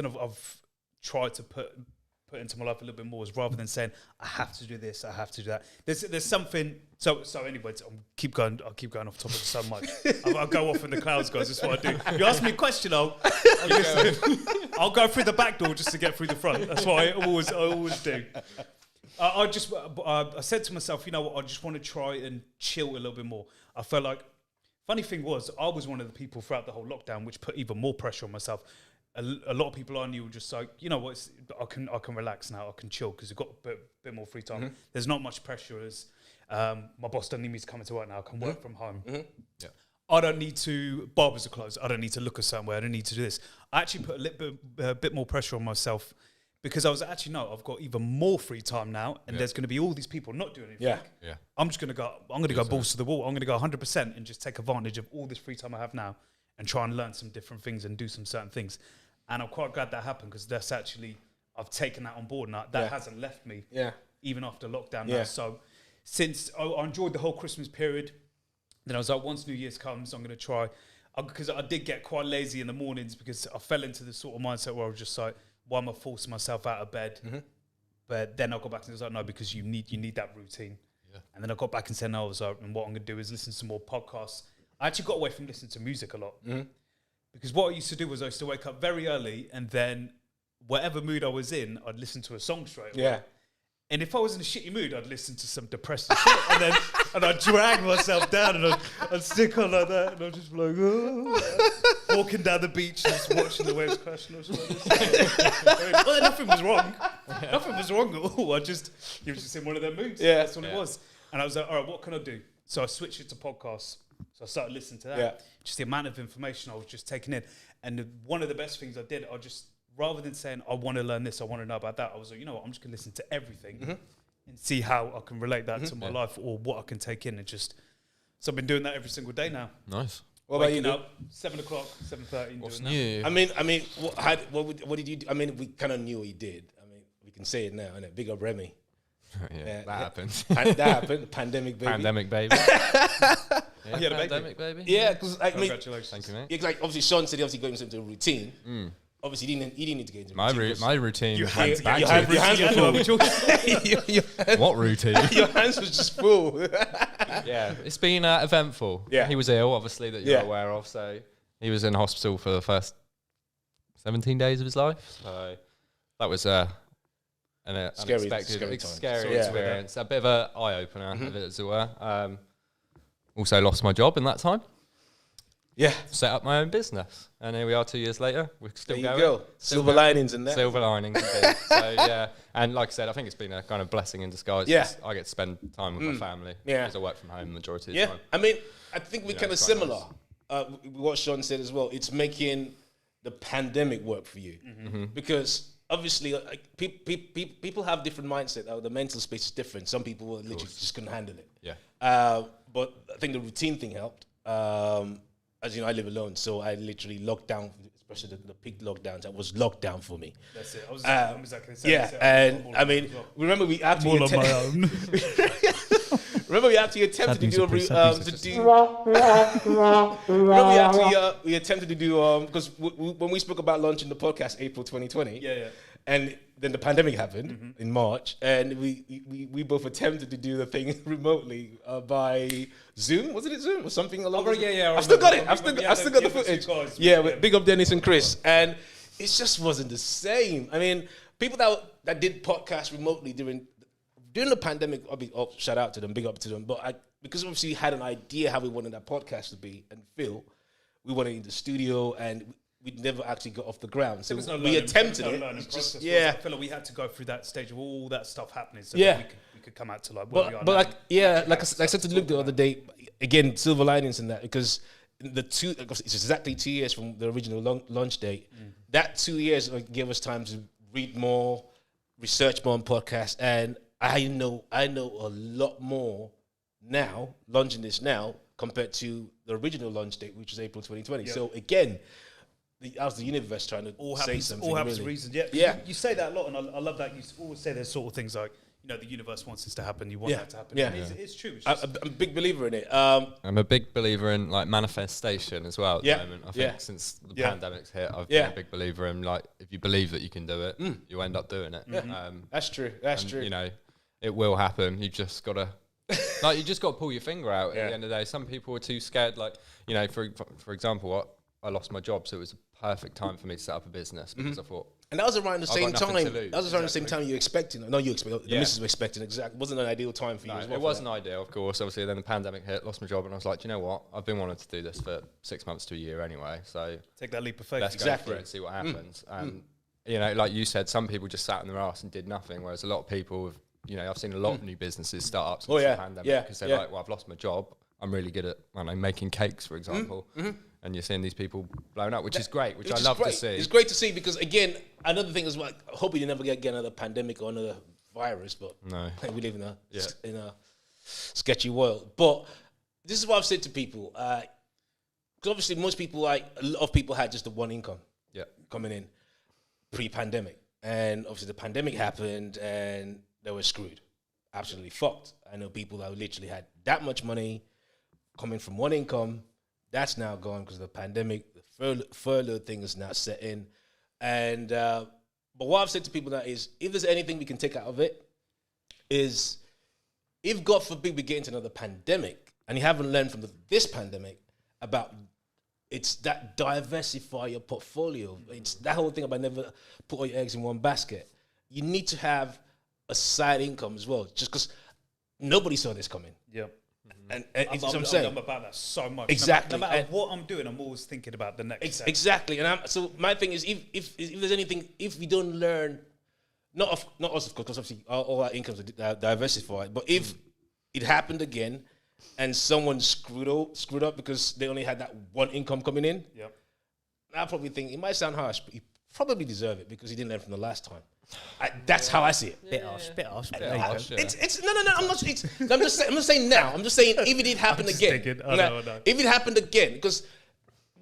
I've tried to put into my life a little bit more is rather than saying I have to do this, I have to do that. There's something. So anyway, I'll keep going off topic so much. I'll go off in the clouds, guys. That's what I do. You ask me a question, I'll go through the back door just to get through the front. That's what I always do. I said to myself, you know what? I just want to try and chill a little bit more. I felt like. Funny thing was, I was one of the people throughout the whole lockdown which put even more pressure on myself. A lot of people I knew were just like, you know what, I can relax now, I can chill because I've got a bit more free time. Mm-hmm. There's not much pressure as my boss doesn't need me to come into work now, I can work from home. Mm-hmm. Yeah. I don't need to, barbers are closed, I don't need to look a certain way, I don't need to do this. I actually put a bit more pressure on myself because I was actually, no, I've got even more free time now and there's going to be all these people not doing anything. Yeah. I'm going to go balls to the wall. I'm going to go 100% and just take advantage of all this free time I have now and try and learn some different things and do some certain things. And I'm quite glad that happened because that's actually, I've taken that on board now. That hasn't left me even after lockdown now. So since I enjoyed the whole Christmas period, then I was like, once New Year's comes, I'm going to try. Because I did get quite lazy in the mornings because I fell into this sort of mindset where I was just like, why am I forcing myself out of bed? Mm-hmm. But then I got back and I was like, no, because you need that routine. Yeah. And then I got back and said, no, I was like, and what I'm going to do is listen to some more podcasts. I actually got away from listening to music a lot. Mm-hmm. Because what I used to do was I used to wake up very early and then whatever mood I was in, I'd listen to a song straight away. Yeah. And if I was in a shitty mood, I'd listen to some depressing shit and I'd drag myself down and I'd stick on like that and I'd just be like, oh. Walking down the beach and just watching the waves crashing. Well, nothing was wrong. Nothing was wrong at all. He was just in one of their moods. Yeah. That's what it was. And I was like, all right, what can I do? So I switched it to podcasts. So I started listening to that. Yeah. Just the amount of information I was just taking in. And one of the best things I did, rather than saying, I want to learn this, I want to know about that, I was like, you know what, I'm just going to listen to everything and see how I can relate that to my life or what I can take in. So I've been doing that every single day now. Nice. What about you? 7 o'clock, 7:30. What's new? I mean, what did you do? I mean, we kind of knew what you did. I mean, we can say it now, innit? Big up Remy. That happened. That happened. Pandemic baby. Pandemic baby. Pandemic baby. Yeah, because congratulations. Thank you, mate. Yeah, like obviously Sean said he obviously got himself into a routine. Obviously, he didn't need to get into my routine. routine. Your hands were full. What routine? Your hands was just full. Yeah, it's been eventful. Yeah, he was ill, obviously, that you're aware of. So he was in hospital for the first 17 days of his life. So that was an unexpected, scary experience. A bit of an eye opener, as it were. also lost my job in that time. Yeah. Set up my own business, and here we are 2 years later. We're still There you going. go. Silver linings in that. Silver linings, indeed. So yeah, and like I said, I think it's been a kind of blessing in disguise. Yeah. I get to spend time with my family. Yeah. Because I work from home the majority of Yeah. the time. I mean, I think we're kind of it's quite similar. What Sean said as well. It's making the pandemic work for you because obviously people have different mindset. The mental space is different. Some people will literally just couldn't handle it. Yeah. But I think the routine thing helped. As you know, I live alone, so I literally locked down, especially the peak lockdowns. That was locked down for me. That's it. I'm exactly the same. Yeah, and I mean, remember we actually all on my own. remember we actually attempted to do a we attempted to do because when we spoke about launching the podcast April 2020. Yeah. And then the pandemic happened in March, and we both attempted to do the thing remotely by Zoom. Was it Zoom or something along? Yeah. I've still got it. I've still got the footage. Yeah, big up Dennis and Chris, and it just wasn't the same. I mean, people that did podcasts remotely during the pandemic, shout out to them, big up to them. But because obviously we had an idea how we wanted that podcast to be and feel, we wanted in the studio and we never actually got off the ground. So we attempted it. I feel like we had to go through that stage of all that stuff happening so that we could come out to like where we are now. Like I said to Luke the other day, again, silver linings in that, because it's exactly 2 years from the original launch date. That 2 years gave us time to read more, research more on podcasts, and I know a lot more now, launching this now, compared to the original launch date, which was April 2020. Yeah. So again, how's the universe trying to say something? All happens really? for reasons. Yeah. You say that a lot, and I love that. You always say there's sort of things like, the universe wants this to happen. You want that to happen. Yeah. It's true. I'm a big believer in it. I'm a big believer in like manifestation as well at the moment. I think since the pandemic's hit, I've been a big believer in like, if you believe that you can do it, you end up doing it. That's true. That's true. It will happen. You just got to you just got to pull your finger out at the end of the day. Some people are too scared. Like, for example, I lost my job, so it was a perfect time for me to set up a business because I thought. And that was around the same time. That was around the same time you were expecting. No, you expected. The missus was expecting. Exactly. It wasn't an ideal time for you as well. It wasn't ideal, of course. Obviously, then the pandemic hit, lost my job, and I was like, do you know what? I've been wanting to do this for 6 months to a year anyway. So take that leap of faith. Let's go for it and see what happens. And like you said, some people just sat on their ass and did nothing, whereas a lot of people have. I've seen a lot of new businesses start up since the pandemic because they're like, well, I've lost my job. I'm really good at making cakes, for example. And you're seeing these people blowing up, which is great, which I love to see. It's great to see because, again, another thing is, like, I hope you never get another pandemic or another virus, but no. We live in a sketchy world. But this is what I've said to people. Because obviously most people, a lot of people had just the one income coming in pre-pandemic. And obviously the pandemic happened and they were screwed. Absolutely fucked. I know people that literally had that much money coming from one income. That's now gone because of the pandemic. The furlough thing is now set in. And but what I've said to people now is, if there's anything we can take out of it, is if, God forbid, we get into another pandemic and you haven't learned from this pandemic about it's that diversify your portfolio. It's that whole thing about never put all your eggs in one basket. You need to have a side income as well, just because nobody saw this coming. Yeah. And it's what I'm saying. I'm about that so much. Exactly. No matter what I'm doing, I'm always thinking about the next step. Exactly. And so my thing is, if there's anything, if we don't learn, not us, of course, because obviously all our incomes are diversified, but if it happened again and someone screwed up because they only had that one income coming in, I probably think, it might sound harsh, but you probably deserve it because you didn't learn from the last time. That's how I see it. Bit harsh. It's no. I'm just saying now. I'm just saying if it did happen again. I know. If it happened again, because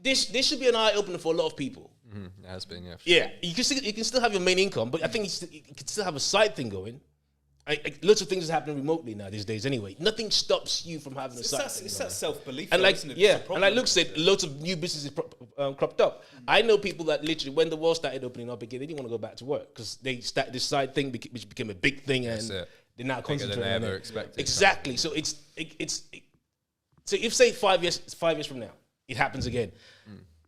this should be an eye opener for a lot of people. It has been, yeah. Yeah, you can still have your main income, but I think you can still have a side thing going. Lots of things are happening remotely now these days. Anyway, nothing stops you from having a side thing. It's that self-belief, and isn't it? And like Luke said, lots of new businesses cropped up. I know people that literally, when the world started opening up again, they didn't want to go back to work because they started this side thing, which became a big thing, and they're now concentrating on it. Exactly. So so if say 5 years from now, it happens again,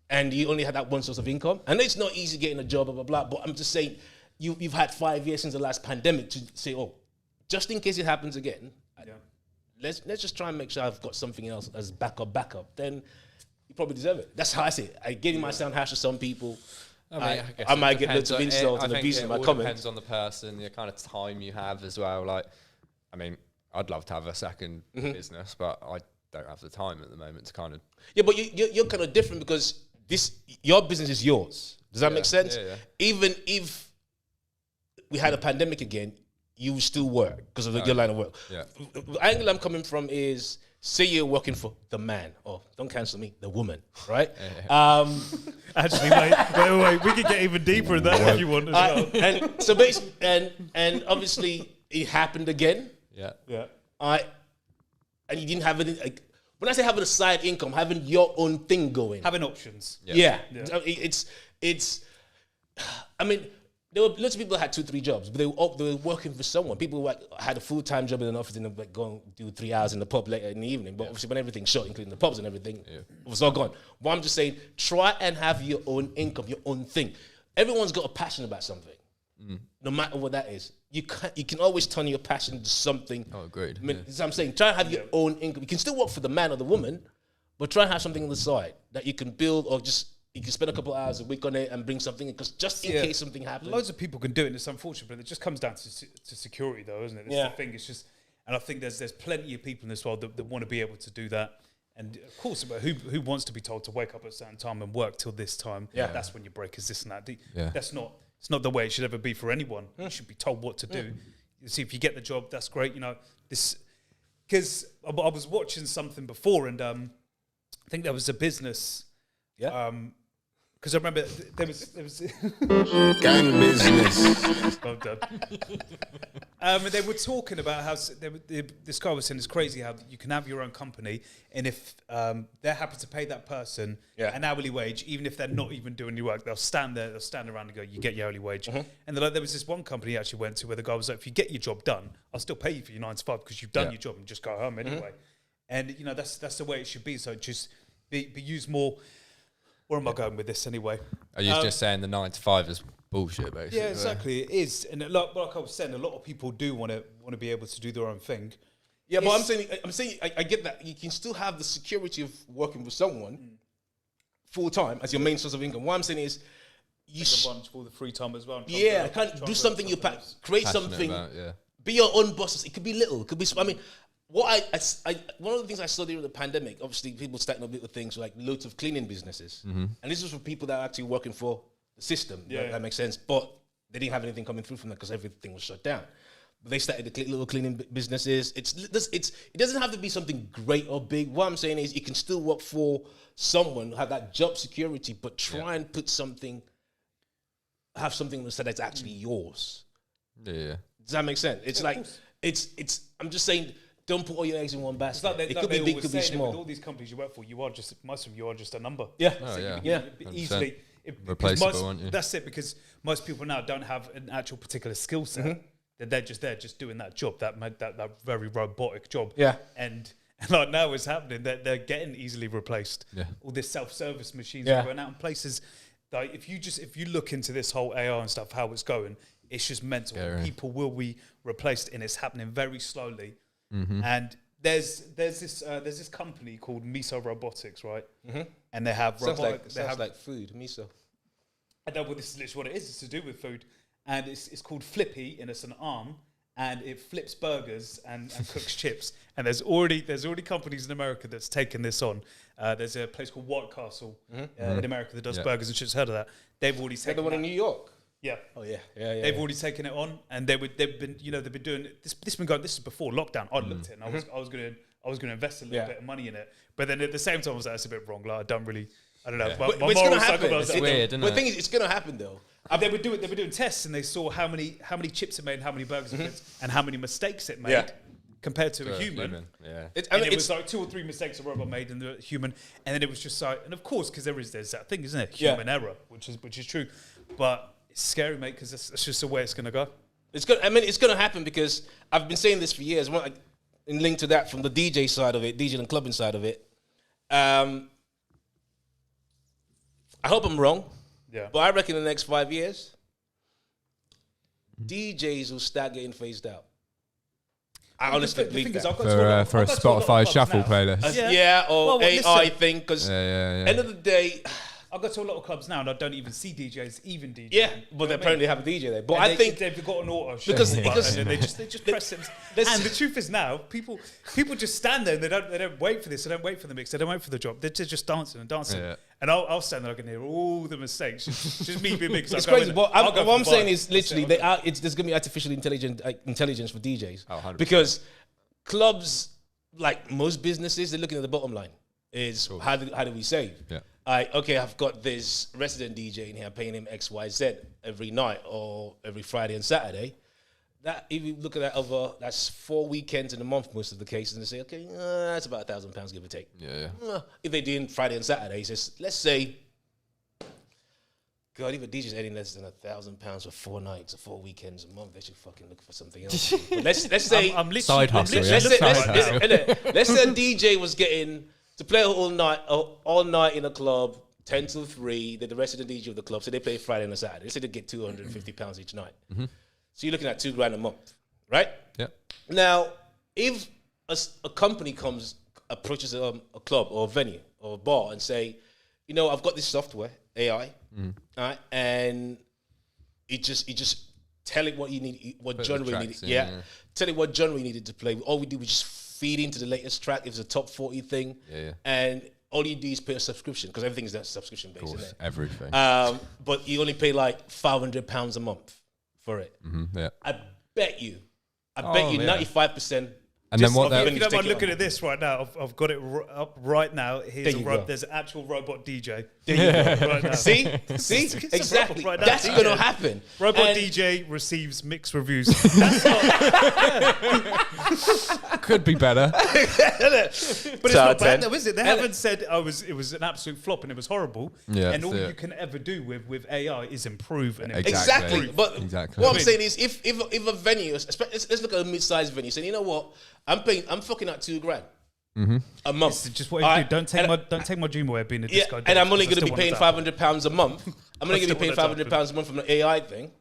and you only had that one source of income, and it's not easy getting a job, blah blah blah. But I'm just saying, you've had 5 years since the last pandemic to say, just in case it happens again, let's just try and make sure I've got something else as backup. Then you probably deserve it. That's how I see it. I get it might sound harsh to some people. I might get loads of insults and abuse in my comments. It depends on the person, the kind of time you have as well. Like, I mean, I'd love to have a second business, but I don't have the time at the moment to kind of. Yeah, but you're kind of different because your business is yours. Does that make sense? Yeah. Even if we had a pandemic again, you would still work because of your line of work. Yeah. The angle I'm coming from is, say you're working for the man, or don't cancel me, the woman, right? Actually, wait. We could get even deeper in that if you want as well. And so basically, and obviously it happened again. Yeah. And you didn't have any. Like, when I say having a side income, having your own thing going, Having options. yeah. It's. I mean, there were lots of people that had 2-3 jobs, but they were working for someone. People who had a full-time job in an office and then go and do 3 hours in the pub later in the evening. But obviously, when everything's shut, including the pubs and everything, it was all gone. But I'm just saying, try and have your own income, your own thing. Everyone's got a passion about something, no matter what that is. You can always turn your passion into something. Oh, agreed. I mean, that's what I'm saying. Try and have your own income. You can still work for the man or the woman, but try and have something on the side that you can build, or just you can spend a couple of hours a week on it and bring something, because just in case something happens. Loads of people can do it, and it's unfortunate, but it just comes down to security, though, isn't it? That's the thing. It's just, and I think there's plenty of people in this world that want to be able to do that. And of course, but who wants to be told to wake up at a certain time and work till this time? Yeah. That's when your break is this and that. Yeah. It's not the way it should ever be for anyone. You should be told what to do. You see, if you get the job, that's great. You know, because I was watching something before, and I think there was a business. Yeah. Because I remember there was Gang business. well done. They were talking about how this guy was saying it's crazy how you can have your own company, and if they're happy to pay that person an hourly wage, even if they're not even doing any work, they'll stand around and go, "You get your hourly wage." And they're like, there was this one company he actually went to where the guy was like, "If you get your job done, I'll still pay you for your 9 to 5 because you've done your job and just go home anyway." And you know that's the way it should be. So just be used more. Where am I going with this anyway? Are you just saying the 9 to 5 is bullshit, basically? Yeah, exactly. It is, and like I was saying, a lot of people do want to be able to do their own thing. Yeah, but I'm saying, I get that. You can still have the security of working with someone full time as your main source of income. What I'm saying is, you bunch for the free time as well. do something you create Passionate something. about, Be your own boss. It could be little. It could be. I mean, one of the things I saw during the pandemic, obviously people starting up little things like loads of cleaning businesses, and this was for people that are actually working for the system. That makes sense. But they didn't have anything coming through from that because everything was shut down. But they started the little cleaning businesses. It doesn't have to be something great or big. What I'm saying is you can still work for someone, have that job security, but try and put something, have something on the side that's actually yours. Yeah. Does that make sense? It's like it's. I'm just saying. Don't put all your eggs in one basket. Like it could be big, could be small. With all these companies you work for, most of you are just a number. Yeah. Oh, yeah. Yeah. Easily. Replaceable, aren't you? That's it, because most people now don't have an actual particular skill set. They're just there, just doing that job, that very robotic job. Yeah. And like now it's happening, they're getting easily replaced. Yeah. All this self-service machines are going out in places. Like if you look into this whole AI and stuff, how it's going, it's just mental. Yeah, right. People will be replaced, and it's happening very slowly. And there's this company called Miso Robotics, right? And they have sounds like food, miso. I know, well, this is literally what it is. It's to do with food, and it's called Flippy, and it's an arm, and it flips burgers and cooks chips. And there's already companies in America that's taken this on. There's a place called White Castle in America that does burgers and chips. Heard of that? They've already taken the one in New York. Yeah. Oh yeah. They've already taken it on, and they've been doing this. This is before lockdown. I looked at it, and I was going to invest a little bit of money in it, but then at the same time, I was like, that's a bit wrong. Like, I don't know. Yeah. But it's going to happen. It's weird, isn't it? But the thing is, it's going to happen though. They were doing tests, and they saw how many chips it made, how many burgers it made, and how many mistakes it made compared to a human. Yeah. It was like 2 or 3 mistakes a robot made in the human, and then it was just like, and of course, because there's that thing, isn't it? Human error, which is true, but it's scary, mate, because that's just the way it's going to go. It's going to happen because I've been saying this for years. In link to that, from the DJ side of it, DJ and clubbing side of it, I hope I'm wrong. Yeah. But I reckon in the next 5 years, DJs will start getting phased out. I honestly the believe thing is, that. I've got to a lot- For a I've got to a lot of Spotify clubs shuffle now. playlist. Or Well, AI listen. thing, because end of the day, I go to a lot of clubs now and I don't even see DJs even DJ. yeah, but they apparently have a DJ there. But And I think they've got an auto because- button because- and they just press it. And the truth is now people just stand there and they don't wait for this, they don't wait for the mix, they don't wait for the drop. They're just dancing and dancing. Yeah. And I'll stand there, I can hear all the mistakes. Just me being big. it's crazy. But what I'm saying is literally there's gonna be artificial intelligence for DJs. Oh, 100%. Because clubs, like most businesses, they're looking at the bottom line. Is how do we save? Yeah. Okay, I've got this resident DJ in here, paying him X, Y, Z every night or every Friday and Saturday. That if you look at that that's 4 weekends in a month, most of the cases, and they say, okay, that's about £1,000 give or take. Yeah. If they're doing Friday and Saturday, let's say, God, if a DJ's earning less than £1,000 for 4 nights or 4 weekends a month, they should fucking look for something else. But let's say I'm literally Side hustle, yeah. let's say a DJ was getting to play all night in a club, 10 till 3. They're the resident DJ of the club, so they play Friday and a Saturday. Let's say they get £250 each night. So you're looking at $2,000 a month, right? Yeah. Now, if a company approaches a club or a venue or a bar and say, I've got this software, AI, and it just tell it what you need, what genre you need. Tell it what genre you needed to play. All we do is just feed into the latest track. If it's a top 40 thing, and all you do is pay a subscription because everything is that subscription based. Of course, everything. But you only pay like £500 a month for it. Yeah. I bet you 95%. And then what? If you don't mind looking at this right now, I've got it up right now. There's an actual robot DJ. There you go. Right now. See, It's a exactly. robot right now. That's DJ. going to happen. Robot And- DJ receives mixed reviews. Could be better. But it's not bad though, is it? They haven't said it was an absolute flop and it was horrible. Yeah, and all that's it. you can ever do with AI is improve and improve. Exactly. But Exactly. what I'm saying is, if a venue, let's look at a mid-sized venue, saying, you know what, I'm fucking out $2,000 a month. It's just what you do. Don't take my dream away of being a disco. And I'm only going to be to paying £500 a month. I'm only going to be paying still wanna £500 a month from the AI thing.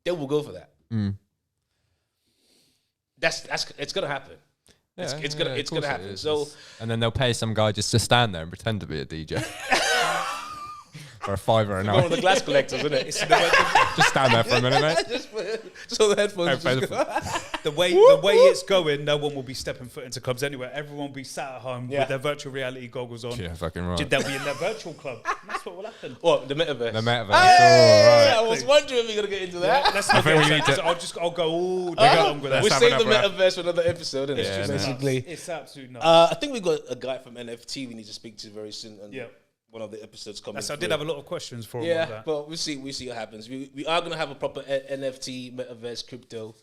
They will go for that. It's going to happen. It's gonna happen. So, and then they'll pay some guy just to stand there and pretend to be a DJ for a $5 an one of hour. the glass collectors, isn't it? Just stand there for a minute, mate. So the headphones. Pay Just the- The way it's going, no one will be stepping foot into clubs anywhere. Everyone will be sat at home Yeah. with their virtual reality goggles on. Yeah, fucking right. They'll be in their virtual club. That's what will happen. What, the metaverse? The metaverse. Hey, All I was wondering if we're gonna get into that. Let's not think get we into need that. I'll go all day long with that. We'll have save the another metaverse for another episode, innit? Yeah, basically. It's absolute nuts. I think we got a guy from NFT we need to speak to very soon. And Yeah. one of the episodes coming. I did have a lot of questions for him Yeah, like that. but we'll see what happens. We are gonna have a proper NFT metaverse crypto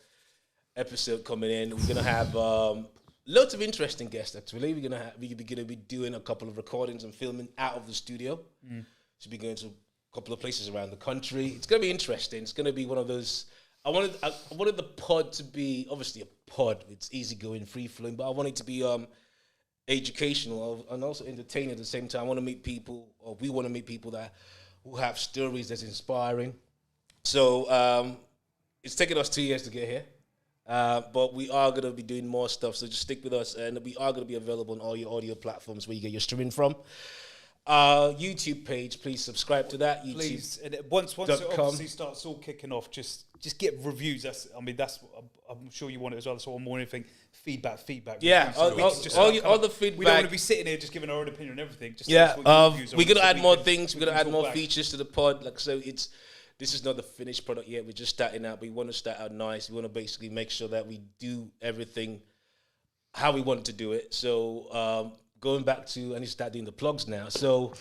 episode coming in. We're gonna have loads of interesting guests. Actually, we're gonna be doing a couple of recordings and filming out of the studio. Should be going to a couple of places around the country. It's gonna be interesting. It's gonna be one of those. I wanted the pod to be obviously a pod. It's easygoing, free flowing, but I want it to be educational and also entertaining at the same time. I want to meet people, or we want to meet people who have stories that's inspiring. So it's taken us 2 years to get here, but we are going to be doing more stuff. So just stick with us, and we are going to be available on all your audio platforms where you get your streaming from. YouTube page, please subscribe to that. YouTube. Please, and once it obviously starts all kicking off, just get reviews. I'm sure you want it as well. So more anything, feedback. Yeah, reviews. So all the feedback. We don't want to be sitting here just giving our own opinion on everything. Just Yeah, reviews we're gonna add more can- things. we We're gonna can add talk more back. features to the pod. Like so, this is not the finished product yet. We're just starting out. We want to start out nice. We want to basically make sure that we do everything how we want to do it. So going back to, I need to start doing the plugs now. So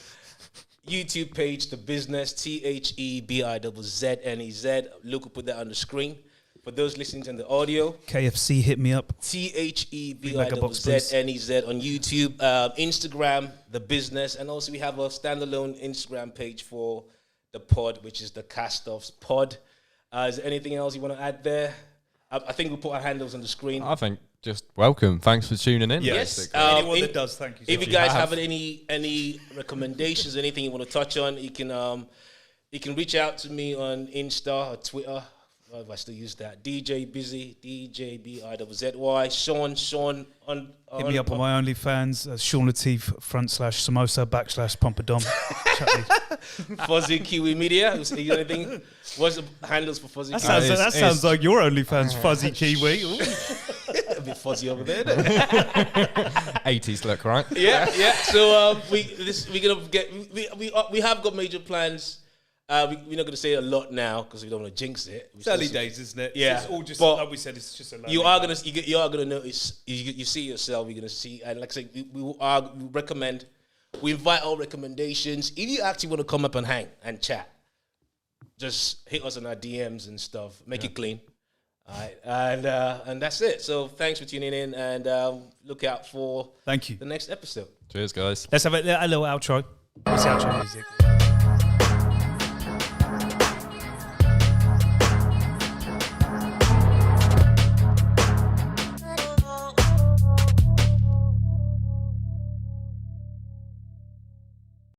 YouTube page, The Business, TheBiznez. Luke will put that on the screen. For those listening to the audio, KFC hit me up. TheBiznez on YouTube, Instagram, The Business, and also we have a standalone Instagram page for the pod, which is the CastOffs pod. Is there anything else you want to add there? I think we'll put our handles on the screen. I think just welcome. Thanks for tuning in. Yes. Anyone that does, thank you. If you guys have any recommendations, anything you want to touch on, you can reach out to me on Insta or Twitter. If I still use that, DJ Busy, DJBIZZY, Sean on. Hit me up on my OnlyFans, Sean Latif /samosa /pumpadom. Fuzzy Kiwi Media. Anything? What's the handles for Fuzzy That Kiwi? sounds like your OnlyFans, Fuzzy Kiwi. A bit fuzzy over there. 80s look, right? Yeah. So we have got major plans. We're not going to say a lot now because we don't want to jinx it. It's early days, isn't it? Yeah. It's all just, But like we said, it's just a you are gonna notice. You see yourself. You're gonna see, and like I say, we recommend. We invite all recommendations. If you actually want to come up and hang and chat, just hit us on our DMs and stuff. Make it clean. All right, and that's it. So thanks for tuning in, and look out for Thank you. the next episode. Cheers, guys. Let's have a little outro. What's the outro music?